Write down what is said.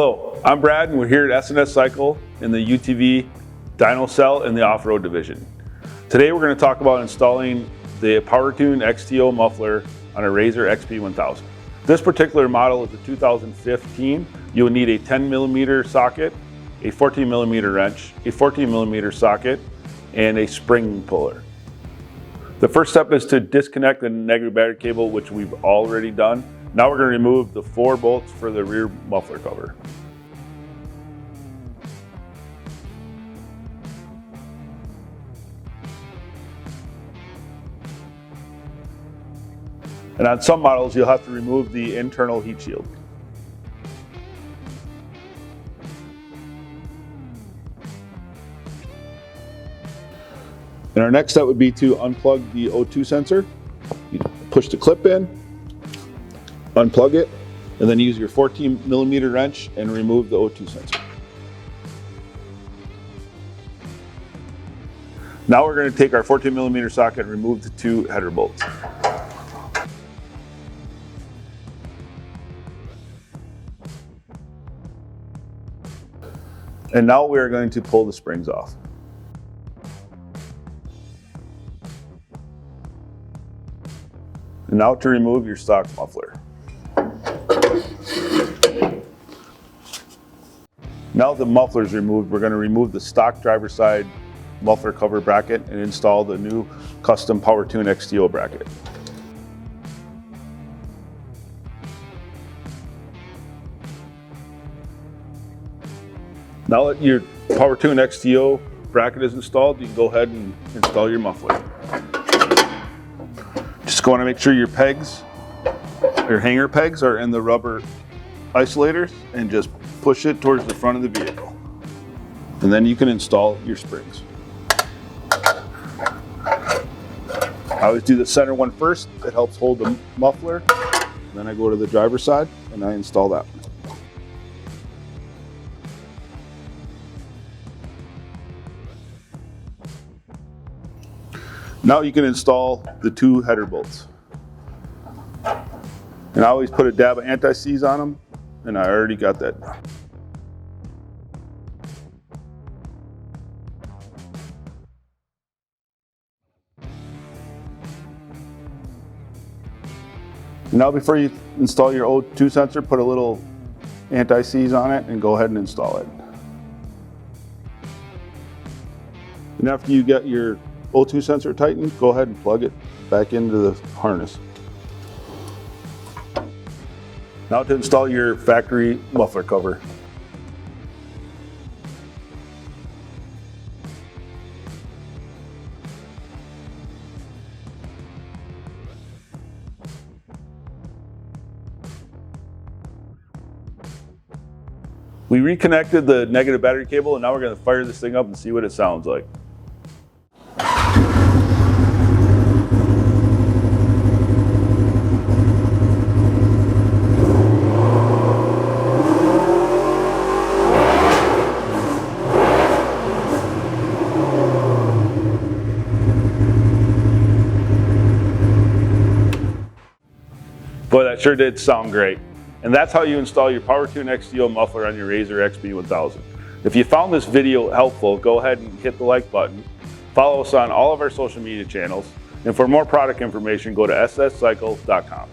Hello, I'm Brad and we're here at S&S Cycle in the UTV dyno cell in the off-road division. Today we're going to talk about installing the Power Tune XTO muffler on a RZR XP1000. This particular model is a 2015. You'll need a 10mm socket, a 14mm wrench, a 14mm socket, and a spring puller. The first step is to disconnect the negative battery cable, which we've already done. Now we're going to remove the 4 bolts for the rear muffler cover. And on some models, you'll have to remove the internal heat shield. And our next step would be to unplug the O2 sensor. You push the clip in, unplug it, and then use your 14mm wrench and remove the O2 sensor. Now we're going to take our 14mm socket and remove the 2 header bolts. And now we are going to pull the springs off. And now to remove your stock muffler. Now the muffler is removed, we're going to remove the stock driver's side muffler cover bracket and install the new custom Power Tune XTO bracket. Now that your Power Tune XTO bracket is installed, you can go ahead and install your muffler. Just want to make sure your pegs, your hanger pegs, are in the rubber isolators and just push it towards the front of the vehicle. And then you can install your springs. I always do the center one first. It helps hold the muffler. Then I go to the driver's side and I install that one. Now you can install the 2 header bolts. And I always put a dab of anti-seize on them, and I already got that done. Now before you install your O2 sensor, put a little anti-seize on it and go ahead and install it. And after you get your O2 sensor tightened, go ahead and plug it back into the harness. Now to install your factory muffler cover. We reconnected the negative battery cable and now we're going to fire this thing up and see what it sounds like. Boy, that sure did sound great. And that's how you install your Power Tune XTO muffler on your RZR XP1000. If you found this video helpful, go ahead and hit the like button. Follow us on all of our social media channels. And for more product information, go to sscycle.com.